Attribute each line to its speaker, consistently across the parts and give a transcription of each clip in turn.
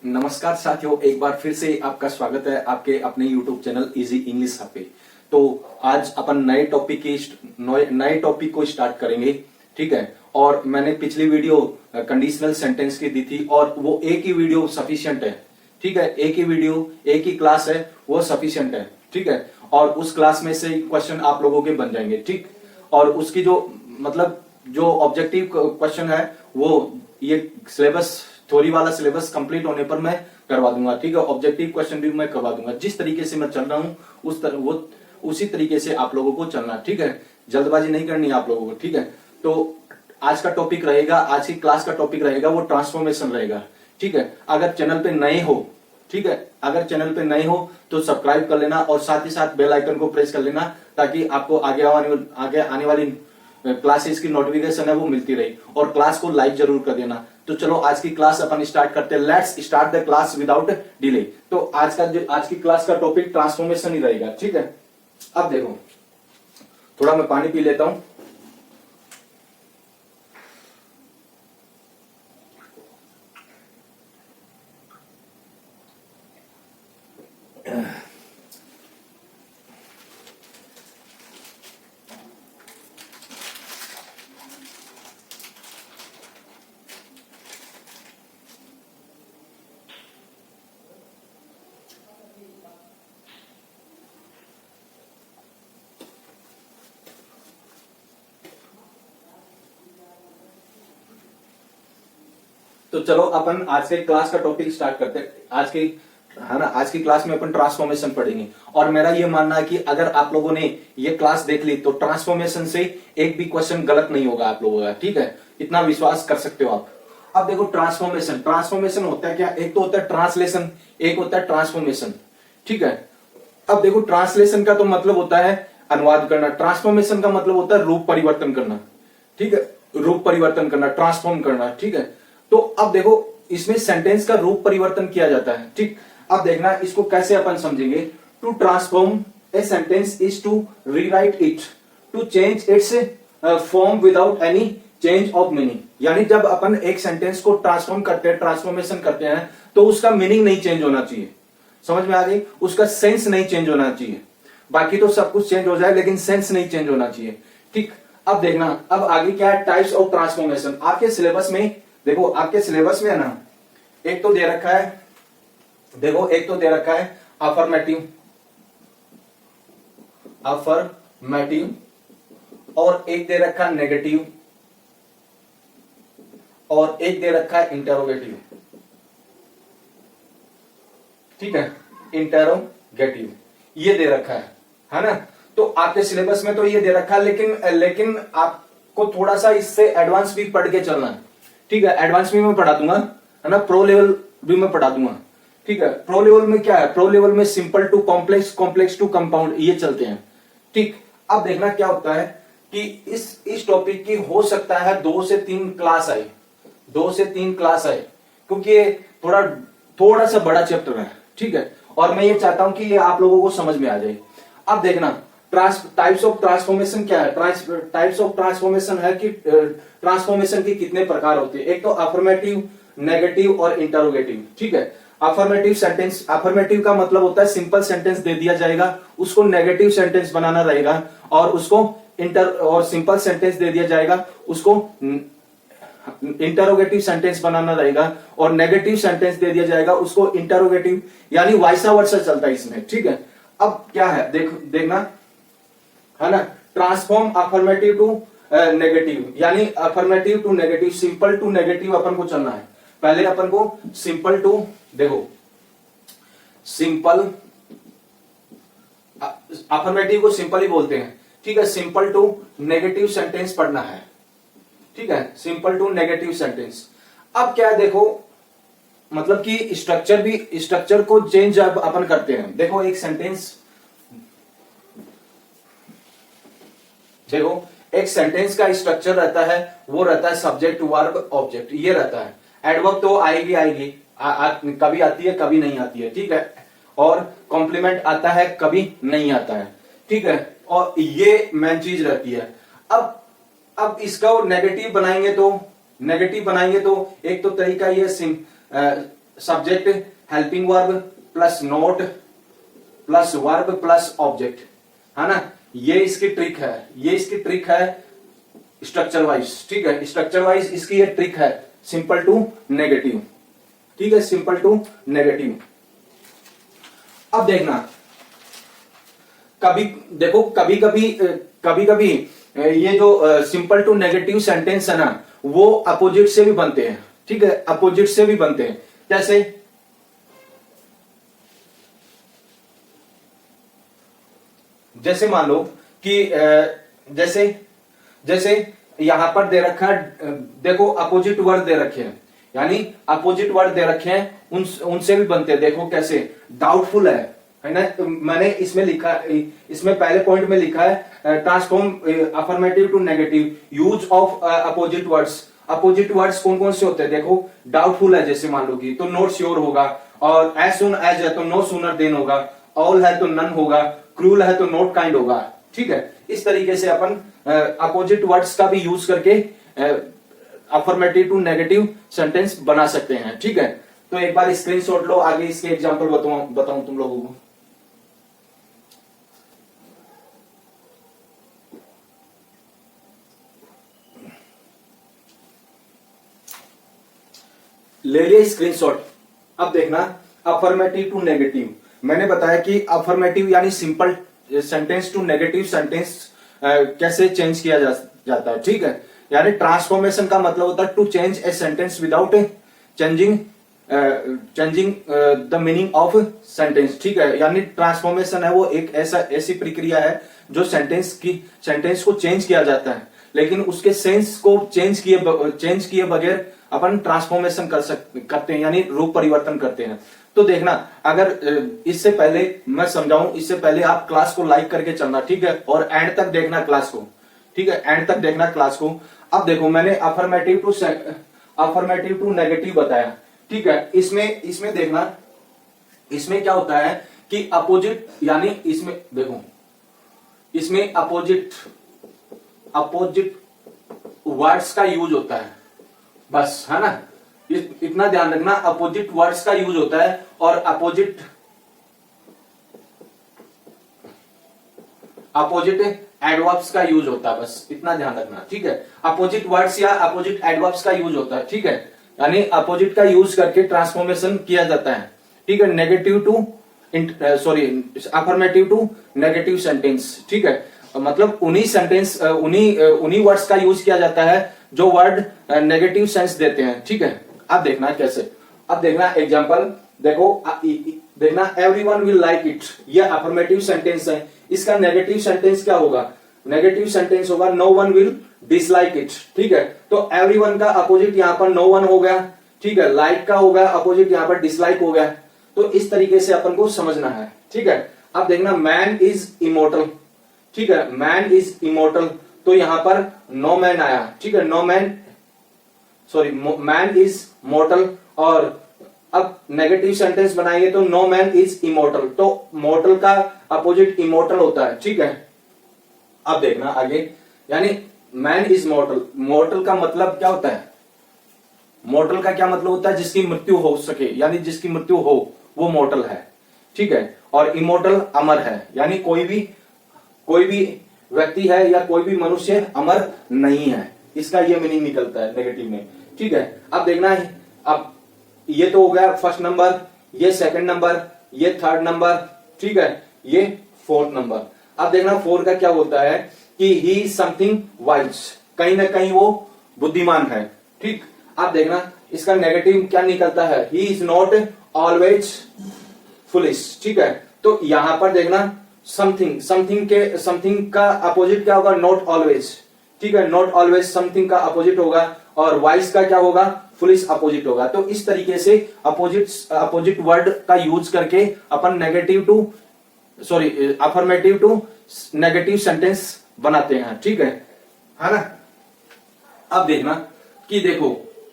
Speaker 1: नमस्कार साथियों, एक बार फिर से आपका स्वागत है आपके अपने YouTube चैनल इजी इंग्लिश पे। तो आज अपन नए टॉपिक को स्टार्ट करेंगे, ठीक है। और मैंने पिछली वीडियो कंडीशनल सेंटेंस की दी थी और वो एक ही वीडियो सफिशिएंट है, ठीक है। एक ही वीडियो, एक ही क्लास है, वो सफिशिएंट है, ठीक है। और उस क्लास में से क्वेश्चन आप लोगों के बन जाएंगे, ठीक। और उसकी जो ऑब्जेक्टिव क्वेश्चन है वो ये सिलेबस, थ्योरी वाला सिलेबस कंप्लीट होने पर मैं करवा दूंगा, ठीक है। ऑब्जेक्टिव क्वेश्चन भी मैं करवा दूंगा। जिस तरीके से मैं चल रहा हूं उसी तरीके से आप लोगों को चलना, ठीक है। जल्दबाजी नहीं करनी है आप लोगों को, ठीक है। तो आज का टॉपिक रहेगा, आज की क्लास का टॉपिक रहेगा वो ट्रांसफॉर्मेशन रहेगा, ठीक है। अगर चैनल पे नए हो, ठीक है, अगर चैनल पे नए हो तो सब्सक्राइब कर लेना और साथ ही साथ बेल आइकन को प्रेस कर लेना ताकि आपको आगे आने वाली क्लासेस की नोटिफिकेशन है वो मिलती रही। और क्लास को लाइक जरूर कर देना। तो चलो आज की क्लास अपन स्टार्ट करते हैं। Let's start the class without delay. तो आज की क्लास का टॉपिक ट्रांसफॉर्मेशन ही रहेगा, ठीक है। अब देखो, थोड़ा मैं पानी पी लेता हूं। तो चलो अपन आज के क्लास का टॉपिक स्टार्ट करते हैं। आज की क्लास में अपन ट्रांसफॉर्मेशन पढ़ेंगे। और मेरा ये मानना है कि अगर आप लोगों ने ये क्लास देख ली तो ट्रांसफॉर्मेशन से एक भी क्वेश्चन गलत नहीं होगा आप लोगों का, ठीक है। इतना विश्वास कर सकते हो आप। अब देखो, ट्रांसफॉर्मेशन होता है क्या? एक तो होता है ट्रांसलेशन, एक होता है ट्रांसफॉर्मेशन, ठीक है। अब देखो, ट्रांसलेशन का तो मतलब होता है अनुवाद करना, ट्रांसफॉर्मेशन का मतलब होता है रूप परिवर्तन करना, ठीक है। रूप परिवर्तन करना, ट्रांसफॉर्म करना, ठीक है। तो अब देखो, इसमें सेंटेंस का रूप परिवर्तन किया जाता है, ठीक। अब देखना इसको कैसे अपन समझेंगे। To transform a sentence is to rewrite it, to change its form without any change of meaning. यानी जब अपन एक सेंटेंस को ट्रांसफॉर्म करते हैं, ट्रांसफॉर्मेशन करते हैं, तो उसका मीनिंग नहीं चेंज होना चाहिए। समझ में आ गई? उसका सेंस नहीं चेंज होना चाहिए। बाकी तो सब कुछ चेंज हो जाए लेकिन सेंस नहीं चेंज होना चाहिए, ठीक। अब देखना, अब आगे क्या है? Types of transformation. आपके सिलेबस में देखो, आपके सिलेबस में है ना, एक तो दे रखा है, देखो एक तो दे रखा है अफर्मेटिव, और एक दे रखा है नेगेटिव, और एक दे रखा है इंटेरोगेटिव, ठीक है। इंटेरोगेटिव ये दे रखा है ना। तो आपके सिलेबस में तो ये दे रखा है, लेकिन आपको थोड़ा सा इससे एडवांस भी पढ़ के चलना है, ठीक है। एडवांस भी मैं पढ़ा दूंगा, है ना। प्रो लेवल भी मैं पढ़ा दूंगा, ठीक है। प्रो लेवल में क्या है? प्रो लेवल में simple to complex, complex to compound, ये चलते हैं, ठीक। अब देखना क्या होता है कि इस टॉपिक की हो सकता है 2 से 3 क्लास आए, 2 से 3 क्लास आए, क्योंकि ये थोड़ा सा बड़ा चैप्टर है, ठीक है। और मैं ये चाहता हूं कि ये आप लोगों को समझ में आ जाए। अब देखना, टाइप्स ऑफ ट्रांसफॉर्मेशन क्या है? टाइप्स ऑफ ट्रांसफॉर्मेशन है कि ट्रांसफॉर्मेशन के कितने प्रकार होते हैं। एक तो अफर्मेटिव, नेगेटिव और इंटरोगेटिव, ठीक है। अफर्मेटिव सेंटेंस, अफर्मेटिव का मतलब होता है सिंपल सेंटेंस दे दिया जाएगा, उसको नेगेटिव सेंटेंस बनाना रहेगा, और सिंपल सेंटेंस दे दिया जाएगा, उसको इंटरोगेटिव सेंटेंस बनाना रहेगा, और नेगेटिव सेंटेंस दे दिया जाएगा, उसको इंटरोगेटिव, यानी वाइसा वर्सा चलता है इसमें, ठीक है। अब क्या है, देखना, है ना। ट्रांसफॉर्म अफर्मेटिव टू नेगेटिव, यानी affirmative to negative, simple to negative अपन को चलना है। पहले अपन को सिंपल टू, देखो सिंपल, अफर्मेटिव को सिंपल ही बोलते हैं, ठीक है। सिंपल टू नेगेटिव सेंटेंस पढ़ना है, ठीक है। Simple to negative sentence. अब क्या है, देखो मतलब कि स्ट्रक्चर को चेंज अब अपन करते हैं। देखो एक सेंटेंस, देखो एक सेंटेंस का स्ट्रक्चर रहता है, वो रहता है सब्जेक्ट, वर्ब, ऑब्जेक्ट, ये रहता है। एडवर्ब तो आएगी, कभी आती है कभी नहीं आती है, ठीक है। और कॉम्प्लीमेंट आता है कभी नहीं आता है, ठीक है। और ये मेन चीज रहती है। अब इसका नेगेटिव बनाएंगे तो एक तो तरीका ये subject, helping verb plus note plus verb plus object, है ना। ये इसकी ट्रिक है, ये इसकी ट्रिक है स्ट्रक्चर वाइज, ठीक है। स्ट्रक्चर वाइज इसकी ये ट्रिक है, सिंपल टू नेगेटिव, ठीक है, सिंपल टू नेगेटिव। अब देखना, कभी देखो कभी कभी ये जो सिंपल टू नेगेटिव सेंटेंस है ना, वो अपोजिट से भी बनते हैं, ठीक है, अपोजिट से भी बनते हैं। कैसे? जैसे मान लो कि जैसे यहां पर दे रखा है, देखो अपोजिट वर्ड दे रखे हैं, यानी अपोजिट वर्ड दे रखे हैं, उनसे भी बनते हैं। देखो कैसे, डाउटफुल है ना। मैंने इसमें लिखा, इसमें पहले पॉइंट में लिखा है transform affirmative to negative, use of opposite words. Opposite words कौन कौन से होते हैं? देखो डाउटफुल है जैसे मान लो कि, तो नॉट श्योर होगा, और एज सुन एज है तो नो सूनर देन होगा, ऑल है तो नन होगा, क्रूल है तो नॉट काइंड होगा, ठीक है। इस तरीके से अपन अपोजिट वर्ड्स का भी यूज करके अफर्मेटिव टू नेगेटिव सेंटेंस बना सकते हैं, ठीक है। तो एक बार स्क्रीनशॉट लो, आगे इसके एग्जांपल बताऊं तुम लोगों को। ले लिए स्क्रीनशॉट। अब देखना, अफर्मेटिव टू नेगेटिव, मैंने बताया कि अफर्मेटिव यानी simple sentence to negative sentence कैसे चेंज किया जाता है, ठीक है। यानी ट्रांसफॉर्मेशन का मतलब होता है to change a sentence without changing the meaning of sentence, ठीक है। यानी ट्रांसफॉर्मेशन है वो एक ऐसी प्रक्रिया है जो सेंटेंस को चेंज किया जाता है, लेकिन उसके सेंस को चेंज किए बगैर अपन ट्रांसफॉर्मेशन करते हैं, यानी रूप परिवर्तन करते हैं। तो देखना, अगर इससे पहले मैं समझाऊं, इससे पहले आप क्लास को लाइक करके चलना, ठीक है, और एंड तक देखना क्लास को, ठीक है, एंड तक देखना क्लास को। अब देखो, मैंने अफर्मेटिव टू नेगेटिव बताया, ठीक है। इसमें देखना, इसमें क्या होता है कि अपोजिट, यानी इसमें देखो, इसमें अपोजिट वर्ड्स का यूज होता है, बस, है ना। इतना ध्यान रखना, अपोजिट वर्ड्स का यूज होता है, और अपोजिट एडवर्ब्स का यूज होता है, बस इतना ध्यान रखना, ठीक है। अपोजिट वर्ड्स या अपोजिट एडवर्ब्स का यूज होता है, ठीक है, यानी अपोजिट का यूज करके ट्रांसफॉर्मेशन किया जाता है, ठीक है। अफर्मेटिव टू नेगेटिव सेंटेंस, ठीक है, मतलब उन्हीं वर्ड्स का यूज किया जाता है जो वर्ड नेगेटिव सेंस देते हैं, ठीक है। अब देखना कैसे, अब देखना एग्जांपल, देखना एवरीवन विल लाइक इट, ये अफर्मेटिव सेंटेंस है। इसका नेगेटिव सेंटेंस क्या होगा? नेगेटिव सेंटेंस होगा no one will dislike it, ठीक है। तो एवरीवन का अपोजिट यहां पर नो वन हो गया, ठीक है। लाइक का होगा अपोजिट यहां पर डिसलाइक हो गया। तो इस तरीके से अपन को समझना है, ठीक है। अब देखना, मैन इज इमोर्टल, ठीक है, मैन इज इमोर्टल, तो यहां पर नो मैन आया, ठीक है, मैन इज मोर्टल, और अब नेगेटिव सेंटेंस बनाएंगे तो नो मैन इज इमोर्टल, तो मोर्टल का अपोजिट इमोर्टल होता है, ठीक है। अब देखना आगे, यानी मैन इज मोर्टल, मोर्टल का मतलब क्या होता है? मोर्टल का क्या मतलब होता है? जिसकी मृत्यु हो सके, यानी जिसकी मृत्यु हो वो मोर्टल है, ठीक है। और इमोर्टल अमर है, यानी कोई भी व्यक्ति है या कोई भी मनुष्य अमर नहीं है, इसका ये मीनिंग निकलता है नेगेटिव में, ठीक है। अब देखना है, अब ये तो हो गया फर्स्ट नंबर, ये सेकंड नंबर, ये थर्ड नंबर, ठीक है, ये फोर्थ नंबर। अब देखना 4 का क्या होता है कि ही इज समथिंग वाइज, कहीं ना कहीं वो बुद्धिमान है, ठीक। अब देखना इसका नेगेटिव क्या निकलता है, he is not always foolish, ठीक है। तो यहां पर देखना समथिंग का अपोजिट क्या होगा? नॉट ऑलवेज, ठीक है, नॉट ऑलवेज समथिंग का अपोजिट होगा, और वाइज का क्या होगा? फुलिश अपोजिट होगा। तो इस तरीके से अपोजिट वर्ड का यूज करके अपन अफर्मेटिव टू नेगेटिव सेंटेंस बनाते हैं, ठीक है ना। अब देखना कि देखो,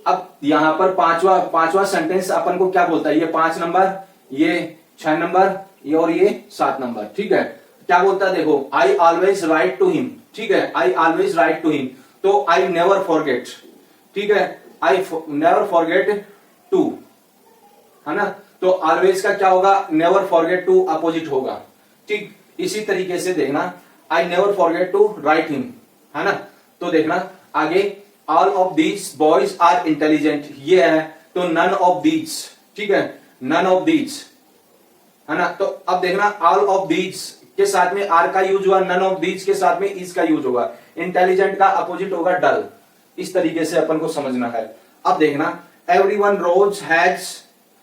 Speaker 1: अब यहां पर पांचवा सेंटेंस अपन को क्या बोलता है? ये 5 नंबर, ये 6 नंबर, ये और ये 7 नंबर, ठीक है। क्या बोलता है? देखो, I always write to him, ठीक है, I always write to him, तो आई नेवर फॉरगेट, ठीक है, आई नेवर फॉरगेट टू है ना। तो ऑलवेज का क्या होगा, नेवर फॉरगेट टू अपोजिट होगा। ठीक इसी तरीके से देखना, I never forget to write him, है ना। तो देखना आगे, all of these boys are intelligent, ये है तो नन ऑफ दीज, ठीक है, नन ऑफ दीज, है ना। तो अब देखना ऑल ऑफ दीज के साथ में आर का यूज हुआ, नन ऑफ दीज के साथ में इज का यूज होगा। इंटेलिजेंट का अपोजिट होगा डल। इस तरीके से अपन को समझना है। अब देखना, everyone rose has,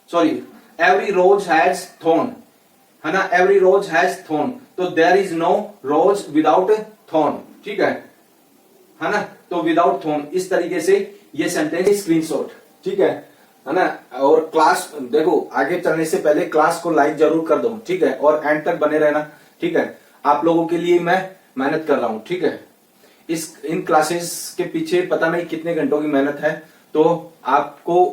Speaker 1: sorry every rose has thorn, है ना, एवरी रोज हैज थॉर्न, तो there is no rose without thorn, ठीक है ना। तो विदाउट थॉर्न, इस तरीके से ये सेंटेंस स्क्रीनशॉट, ठीक है ना। और क्लास देखो, आगे चलने से पहले क्लास को लाइक जरूर कर दो, ठीक है, और एंड तक बने रहना, ठीक है। आप लोगों के लिए मैं मेहनत कर रहा हूं, ठीक है। इन क्लासेस के पीछे पता नहीं कितने घंटों की मेहनत है, तो आपको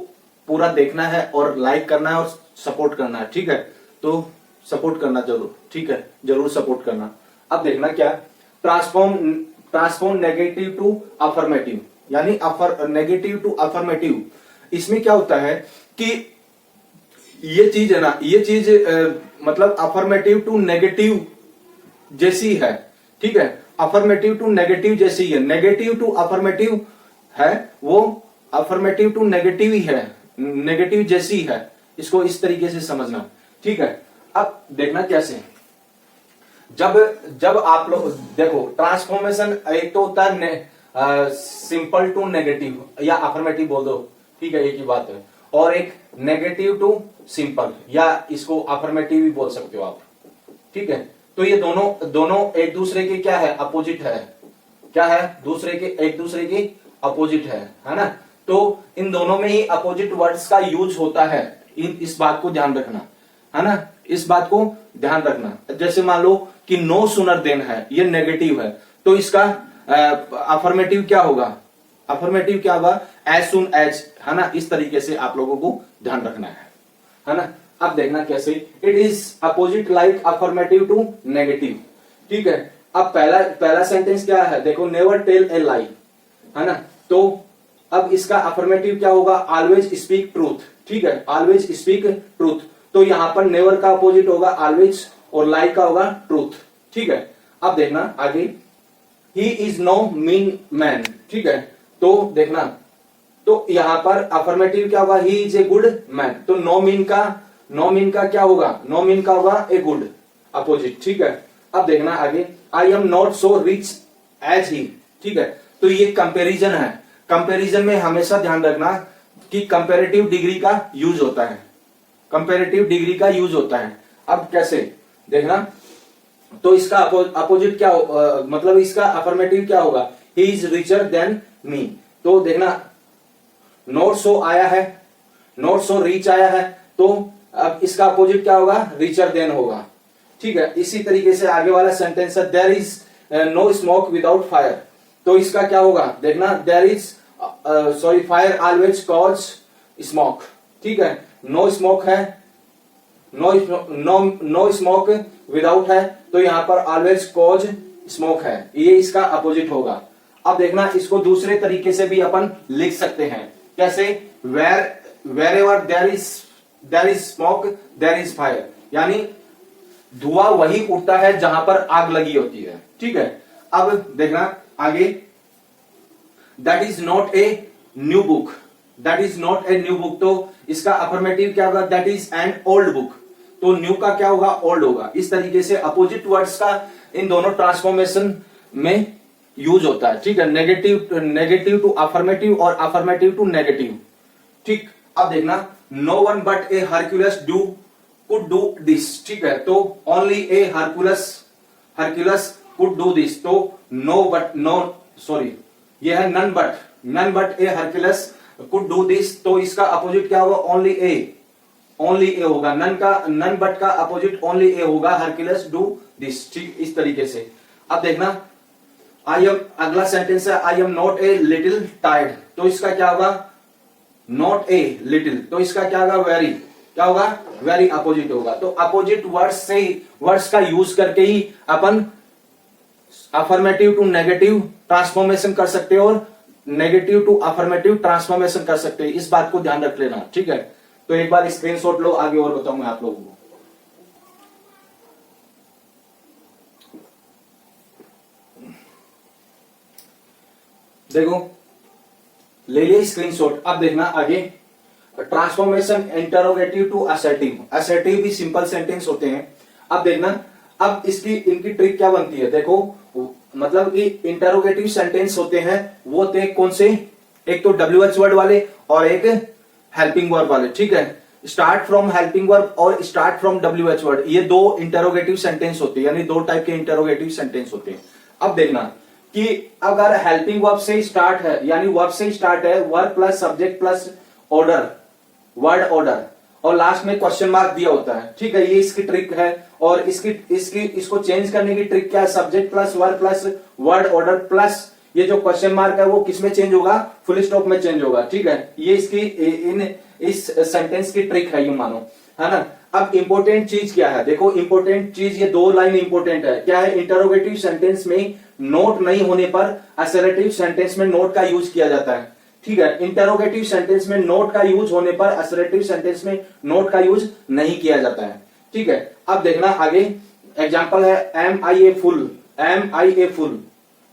Speaker 1: पूरा देखना है और लाइक करना है और सपोर्ट करना है, ठीक है। तो सपोर्ट करना जरूर, ठीक है, जरूर सपोर्ट करना। अब देखना क्या, ट्रांसफॉर्म नेगेटिव टू अफर्मेटिव, यानी नेगेटिव टू अफर्मेटिव। इसमें क्या होता है कि ये चीज है ना, ये चीज मतलब अफर्मेटिव टू नेगेटिव जैसी है, ठीक है, अफर्मेटिव टू नेगेटिव जैसी है। नेगेटिव टू अफर्मेटिव है, वो अफर्मेटिव टू नेगेटिव ही है, नेगेटिव जैसी है। इसको इस तरीके से समझना, ठीक है। अब देखना कैसे, जब आप लोग देखो, ट्रांसफॉर्मेशन एक तो होता है सिंपल टू नेगेटिव या अफर्मेटिव बोल दो, ठीक है, एक ही बात है। और एक नेगेटिव टू सिंपल, या इसको अफर्मेटिव भी बोल सकते हो आप, ठीक है। तो ये दोनों एक दूसरे के क्या है, अपोजिट है, क्या है, एक दूसरे के अपोजिट है ना। तो इन दोनों में ही अपोजिट वर्ड्स का यूज होता है, इस बात को ध्यान रखना, है ना, इस बात को ध्यान रखना। जैसे मान लो कि नो सुनर देन है, ये नेगेटिव है, तो इसका अफर्मेटिव क्या होगा, अफर्मेटिव क्या होगा, एज सुन एज, है ना। इस तरीके से आप लोगों को ध्यान रखना है ना। अब देखना कैसे, it is opposite like affirmative to negative, ठीक है। अब पहला सेंटेंस क्या है, देखो, नेवर टेल ए लाई, है ना। तो अब इसका अफर्मेटिव क्या होगा, ऑलवेज स्पीक ट्रूथ, ठीक है, ऑलवेज स्पीक ट्रूथ। तो यहां पर नेवर का अपोजिट होगा ऑलवेज और लाई का होगा ट्रूथ, ठीक है। अब देखना आगे, he is no mean man, ठीक है। तो देखना, तो यहां पर अफर्मेटिव क्या होगा, he is a good man, तो नो मीन का क्या होगा, नो मीन का होगा ए गुड, अपोजिट, ठीक है। अब देखना आगे, I am not so rich as he, ठीक है। तो ये कंपैरिजन है, कंपैरिजन में हमेशा ध्यान रखना कि कंपैरेटिव डिग्री का यूज होता है, कंपैरेटिव डिग्री का यूज होता है। अब कैसे देखना, तो इसका अपोजिट क्या मतलब इसका अफर्मेटिव क्या होगा, he is richer than me. तो देखना, नॉट सो आया है, नॉट सो रिच आया है, तो अब इसका अपोजिट क्या होगा, रिचर देन होगा, ठीक है। इसी तरीके से आगे वाला सेंटेंस है, there is no smoke without fire, तो इसका क्या होगा, देखना, there is sorry fire always cause smoke, ठीक है। नो स्मोक है, नो स्मोक विदाउट है, तो यहां पर ऑलवेज कॉज स्मोक है, ये इसका अपोजिट होगा। अब देखना, इसको दूसरे तरीके से भी अपन लिख सकते हैं, कैसे, wherever there is smoke there is fire, यानी धुआं वही उठता है जहां पर आग लगी होती है, ठीक है। अब देखना आगे, that is not a new book, that is not a new book, तो इसका अफर्मेटिव क्या होगा, that is an old book, तो न्यू का क्या होगा, ओल्ड होगा। इस तरीके से अपोजिट वर्ड्स का इन दोनों ट्रांसफॉर्मेशन में यूज होता है, ठीक है। नेगेटिव टू अफर्मेटिव और अफर्मेटिव टू नेगेटिव, ठीक। अब देखना, no one but a Hercules could do this, ठीक है। तो only a Hercules could do this, तो ये है none but a Hercules could do this, तो इसका अपोजिट क्या होगा, ओनली ए होगा। नन बट का अपोजिट ओनली ए होगा, हरक्यूलस डू दिस, ठीक। इस तरीके से अब देखना, अगला सेंटेंस है, आई am not a little tired, तो इसका क्या होगा, नॉट ए लिटिल, तो इसका क्या होगा, वेरी, क्या होगा, वेरी अपोजिट होगा। तो अपोजिट वर्ड्स का यूज करके ही अपन अफर्मेटिव टू नेगेटिव ट्रांसफॉर्मेशन कर सकते हो और नेगेटिव टू अफर्मेटिव ट्रांसफॉर्मेशन कर सकते हैं। इस बात को ध्यान रख लेना, ठीक है। तो एक बार स्क्रीनशॉट लो, आगे और बताऊंगा आप लोगों को। देखो ले लिए स्क्रीनशॉट। अब देखना आगे, transformation interrogative to assertive. Assertive भी सिंपल सेंटेंस होते हैं। अब देखना, अब इनकी ट्रिक क्या बनती है। देखो मतलब कि इंटरोगेटिव सेंटेंस होते हैं वो थे कौन से, एक तो WH वर्ड वाले और एक हेल्पिंग वर्ब वाले, ठीक है। स्टार्ट फ्रॉम हेल्पिंग वर्ब और स्टार्ट फ्रॉम WH वर्ड, ये दो इंटरोगेटिव सेंटेंस होते हैं, यानी दो टाइप के इंटरोगेटिव सेंटेंस होते हैं। अब देखना कि अगर हेल्पिंग वर्ब से स्टार्ट है, यानी वर्ब से स्टार्ट है, verb plus subject plus order, word order, और लास्ट में क्वेश्चन मार्क दिया होता है, ठीक है। ये इसकी ट्रिक है। और इसको चेंज करने की ट्रिक क्या है, subject plus verb plus word order plus ये जो क्वेश्चन मार्क है वो किसमें चेंज होगा, फुल स्टॉप में चेंज होगा, ठीक है। ये इस सेंटेंस की ट्रिक है, ये मानो, है ना। अब इंपॉर्टेंट चीज क्या है, देखो इंपॉर्टेंट चीज, ये दो लाइन इंपॉर्टेंट है। क्या है, इंटरोगेटिव सेंटेंस में नोट नहीं होने पर असर्टिव सेंटेंस में नोट का यूज किया जाता है, ठीक है। इंटरोगेटिव सेंटेंस में नोट का यूज होने पर असर्टिव सेंटेंस में नोट का यूज नहीं किया जाता है, ठीक है। अब देखना आगे, एग्जांपल है M I a full, M I a full,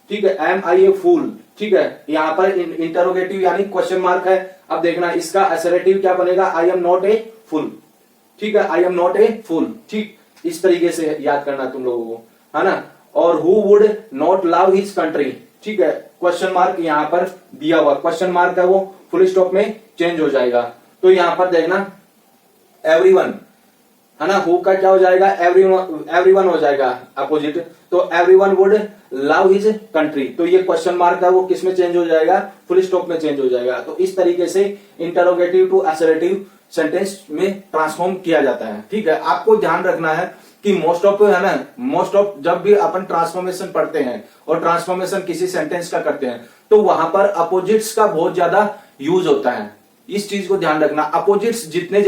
Speaker 1: ठीक है, एम आई ए फूल, ठीक है। यहां पर इंटरोगेटिव यानी क्वेश्चन मार्क है। अब देखना इसका असर्टिव क्या बनेगा, आई एम नॉट ए फुल, ठीक है, आई एम नॉट ए फुल, ठीक। इस तरीके से याद करना तुम लोगों को, है ना। और who would not love his country, ठीक है, क्वेश्चन मार्क यहां पर दिया हुआ, क्वेश्चन मार्क है वो फुल स्टॉप में चेंज हो जाएगा। तो यहां पर देखना एवरीवन, है ना, हु का क्या हो जाएगा, एवरीवन हो जाएगा अपोजिट। तो everyone would love his country, तो ये क्वेश्चन मार्क है वो किस में चेंज हो जाएगा, फुल स्टॉप में चेंज हो जाएगा। तो इस तरीके से इंटरोगेटिव टू असर्टिव सेंटेंस में ट्रांसफॉर्म किया जाता है, ठीक है। आपको ध्यान रखना है कि मोस्ट ऑफ, है ना, मोस्ट ऑफ जब भी अपन ट्रांसफॉर्मेशन पढ़ते हैं और ट्रांसफॉर्मेशन किसी सेंटेंस का करते हैं तो वहां पर अपोजिट्स का बहुत ज्यादा यूज होता है। इस चीज को ध्यान रखना, अपोजिट्स जितने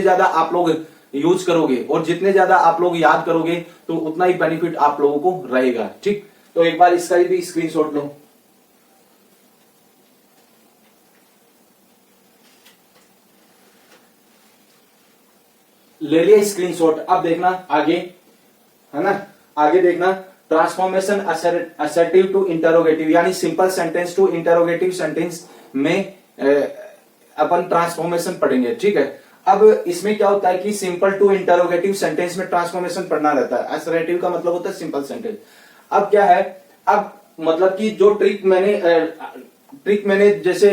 Speaker 1: ज्यादा आप लोग यूज करोगे और जितने ज्यादा आप लोग याद करोगे तो उतना ही बेनिफिट आप लोगों को रहेगा, ठीक। तो एक बार इसका भी स्क्रीनशॉट लो। ले लिया स्क्रीनशॉट। अब देखना आगे, है ना, आगे देखना, ट्रांसफॉर्मेशन असर्टिव टू इंटरोगेटिव, यानी simple sentence to interrogative sentence में अपन ट्रांसफॉर्मेशन पढ़ेंगे, ठीक है। अब इसमें क्या होता है कि सिंपल टू इंटरोगेटिव सेंटेंस में ट्रांसफॉर्मेशन पढ़ना रहता है। असर्टिव का मतलब होता है सिंपल सेंटेंस। अब क्या है, अब मतलब कि जो ट्रिक मैंने जैसे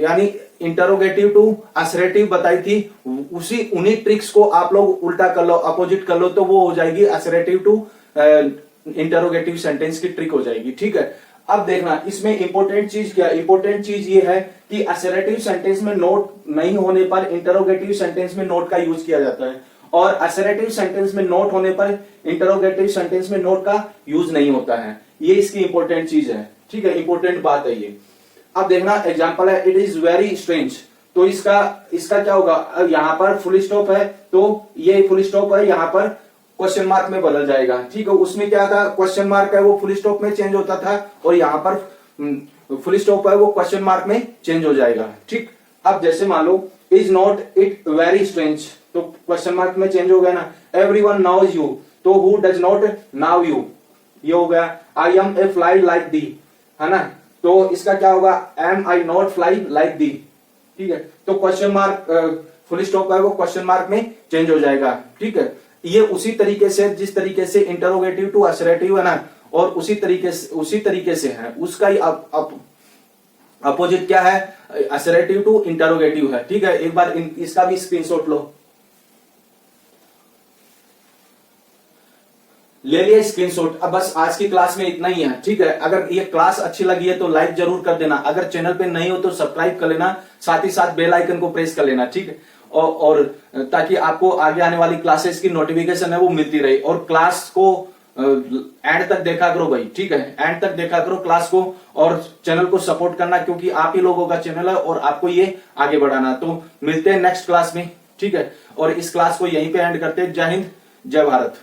Speaker 1: यानी इंटरोगेटिव टू असर्टिव बताई थी, उन्हीं ट्रिक्स को आप लोग उल्टा कर लो, अपोजिट कर लो, तो वो हो जाएगी असर्टिव टू इंटरोगेटिव सेंटेंस की ट्रिक हो जाएगी, ठीक है। अब देखना इसमें इंपॉर्टेंट चीज क्या, इंपॉर्टेंट चीज ये है कि असर्टिव सेंटेंस में नोट नहीं होने पर इंटरोगेटिव सेंटेंस में नोट का यूज किया जाता है, और असर्टिव सेंटेंस में नोट होने पर इंटरोगेटिव सेंटेंस में नोट का यूज नहीं होता है। ये इसकी इंपॉर्टेंट चीज है, ठीक है, इंपॉर्टेंट बात है ये। अब देखना एग्जांपल है, इट इज वेरी स्ट्रेंज, तो इसका क्या होगा, यहाँ पर फुल स्टॉप है तो ये फुल स्टॉप है, यहाँ पर क्वेश्चन मार्क में बदल जाएगा, ठीक है। उसमें क्या था, क्वेश्चन मार्क है वो फुल स्टॉप में चेंज होता था और यहाँ पर फुल स्टॉप है वो क्वेश्चन मार्क में चेंज हो जाएगा, ठीक। अब जैसे मान लो is not it very strange, तो क्वेश्चन मार्क में चेंज हो गया ना। एवरीवन नोज यू, तो who does not now you, ये हो गया। I am a fly like the, है ना, तो इसका क्या होगा, am I not fly like the, ठीक है। तो क्वेश्चन मार्क फुल स्टॉप है वो क्वेश्चन मार्क में चेंज हो जाएगा, ठीक है। ये उसी तरीके से जिस तरीके से इंटरोगेटिव टू असर्टिव है ना, और उसी तरीके से है, उसका ही अपोजिट क्या है, असर्टिव टू इंटरोगेटिव है, ठीक है। एक बार इसका भी स्क्रीनशॉट लो। ले लिया स्क्रीनशॉट। अब बस आज की क्लास में इतना ही है, ठीक है। अगर ये क्लास अच्छी लगी है तो लाइक जरूर कर देना, अगर चैनल पे नहीं हो तो सब्सक्राइब कर लेना, साथ ही साथ बेल आइकन को प्रेस कर लेना, ठीक है। और ताकि आपको आगे आने वाली क्लासेस की नोटिफिकेशन है वो मिलती रहे। और क्लास को एंड तक देखा करो भाई, ठीक है, एंड तक देखा करो क्लास को, और चैनल को सपोर्ट करना, क्योंकि आप ही लोगों का चैनल है और आपको ये आगे बढ़ाना। तो मिलते हैं नेक्स्ट क्लास में, ठीक है। और इस क्लास को यहीं पे एंड करते हैं। जय हिंद, जय भारत।